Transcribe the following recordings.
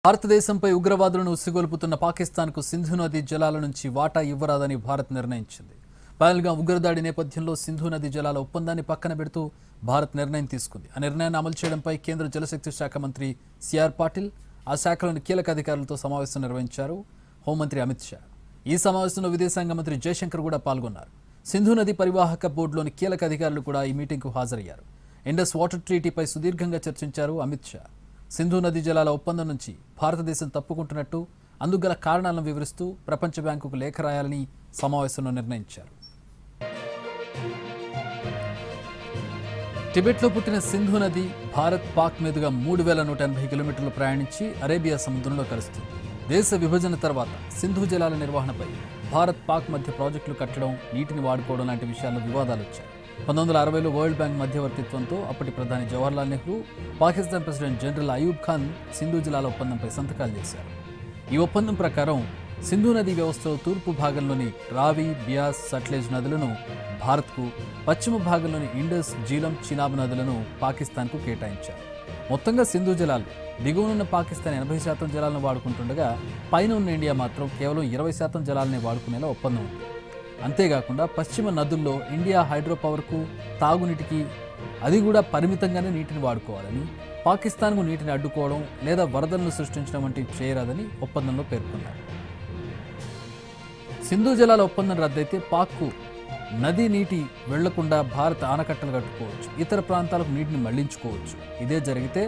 భారతదేశంపై ఉగ్రవాదులను ఉసిగొల్పుతున్న పాకిస్తాన్కు సింధు నది జలాల నుంచి వాటా ఇవ్వరాదని భారత్ నిర్ణయించింది. పహల్గాం ఉగ్రదాడి నేపథ్యంలో సింధు నది జలాల ఒప్పందాన్ని పక్కన పెడుతూ భారత్ నిర్ణయం తీసుకుంది. ఆ నిర్ణయాన్ని అమలు చేయడంపై కేంద్ర జలశక్తి శాఖ మంత్రి సిఆర్ పాటిల్ ఆ శాఖలోని కీలక అధికారులతో సమావేశం నిర్వహించారు. హోంమంత్రి అమిత్ షా ఈ సమావేశంలో విదేశాంగ మంత్రి జయశంకర్ కూడా పాల్గొన్నారు. సింధు నది పరివాహక బోర్డులోని కీలక అధికారులు కూడా ఈ మీటింగ్కు హాజరయ్యారు. ఇండస్ వాటర్ ట్రీటీపై సుదీర్ఘంగా చర్చించారు అమిత్ షా. సింధు నది జలాల ఒప్పందం నుంచి భారతదేశం తప్పుకుంటున్నట్టు, అందుకు గల కారణాలను వివరిస్తూ ప్రపంచ బ్యాంకుకు లేఖ రాయాలని సమావేశంలో నిర్ణయించారు. టిబెట్లో పుట్టిన సింధు నది భారత్ పాక్ మీదుగా 3180 కిలోమీటర్లు ప్రయాణించి అరేబియా సముద్రంలో కలుస్తుంది. దేశ విభజన తర్వాత సింధు జలాల నిర్వహణపై భారత్ పాక్ మధ్య ప్రాజెక్టులు కట్టడం, నీటిని వాడుకోవడం లాంటి విషయాల్లో వివాదాలు వచ్చాయి. 1960లో వరల్డ్ బ్యాంక్ మధ్యవర్తిత్వంతో అప్పటి ప్రధాని జవహర్లాల్ నెహ్రూ, పాకిస్తాన్ ప్రెసిడెంట్ జనరల్ అయూబ్ ఖాన్ సింధు జలాల ఒప్పందంపై సంతకాలు చేశారు. ఈ ఒప్పందం ప్రకారం సింధు నదీ వ్యవస్థలో తూర్పు భాగంలోని రావి, బియాస్, సట్లెజ్ నదులను భారత్కు, పశ్చిమ భాగంలోని ఇండస్, జీలం, చినాబ్ నదులను పాకిస్తాన్కు కేటాయించారు. మొత్తంగా సింధు జలాలు దిగువనున్న పాకిస్తాన్ 80% జలాలను వాడుకుంటుండగా పైన ఉన్న ఇండియా మాత్రం కేవలం 20% జలాలనే వాడుకునేలా ఒప్పందం ఉంది. అంతేకాకుండా పశ్చిమ నదుల్లో ఇండియా హైడ్రో పవర్కు, తాగునీటికి అది కూడా పరిమితంగానే నీటిని వాడుకోవాలని, పాకిస్తాన్కు నీటిని అడ్డుకోవడం లేదా వరదలను సృష్టించడం వంటివి చేయరాదని ఒప్పందంలో పేర్కొన్నారు. సింధు జలాల ఒప్పందం రద్దయితే పాక్కు నదీ నీటి వెళ్లకుండా భారత్ ఆనకట్టలు కట్టుకోవచ్చు, ఇతర ప్రాంతాలకు నీటిని మళ్లించుకోవచ్చు. ఇదే జరిగితే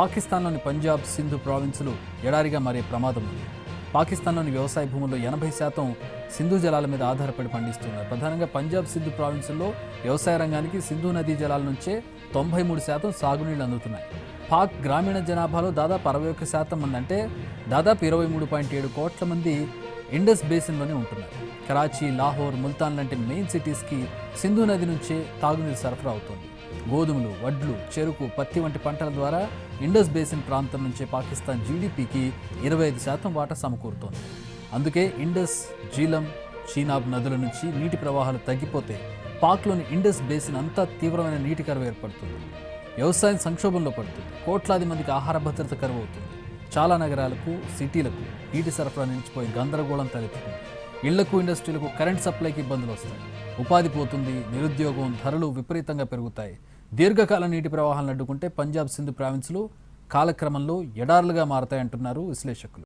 పాకిస్తాన్లోని పంజాబ్, సింధు ప్రావిన్సులు ఎడారిగా మారే ప్రమాదం ఉంది. పాకిస్తాన్లోని వ్యవసాయ భూముల్లో 80% సింధు జలాల మీద ఆధారపడి పండిస్తున్నారు. ప్రధానంగా పంజాబ్, సింధు ప్రావిన్సుల్లో వ్యవసాయ రంగానికి సింధు నదీ జలాల నుంచే 93% సాగునీళ్లు అందుతున్నాయి. పాక్ గ్రామీణ జనాభాలో దాదాపు 61% మంది, అంటే దాదాపు 23.7 కోట్ల మంది ఇండస్ బేసిన్లోనే ఉంటున్నారు. కరాచీ, లాహోర్, ముల్తాన్ లాంటి మెయిన్ సిటీస్కి సింధు నది నుంచే తాగునీరు సరఫరా అవుతుంది. గోధుమలు, వడ్లు, చెరుకు, పత్తి వంటి పంటల ద్వారా ఇండస్ బేసిన్ ప్రాంతం నుంచే పాకిస్తాన్ జీడీపీకి 25% వాటా సమకూరుతోంది. అందుకే ఇండస్, జీలం, చీనాబ్ నదుల నుంచి నీటి ప్రవాహాలు తగ్గిపోతే పాక్లోని ఇండస్ బేసిన్ అంతా తీవ్రమైన నీటి కరువు ఏర్పడుతుంది. వ్యవసాయం సంక్షోభంలో పడుతుంది. కోట్లాది మందికి ఆహార భద్రత కరువు అవుతుంది. చాలా నగరాలకు, సిటీలకు నీటి సరఫరా నిలిచిపోయి గందరగోళం తలెత్తుతుంది. ఇళ్లకు, ఇండస్ట్రీలకు కరెంట్ సప్లైకి ఇబ్బందులు వస్తాయి. ఉపాధి పోతుంది. నిరుద్యోగం, ధరలు విపరీతంగా పెరుగుతాయి. దీర్ఘకాల నీటి ప్రవాహాలను అడ్డుకుంటే పంజాబ్, సింధు ప్రావిన్సులు కాలక్రమంలో ఎడారులుగా మారతాయంటున్నారు విశ్లేషకులు.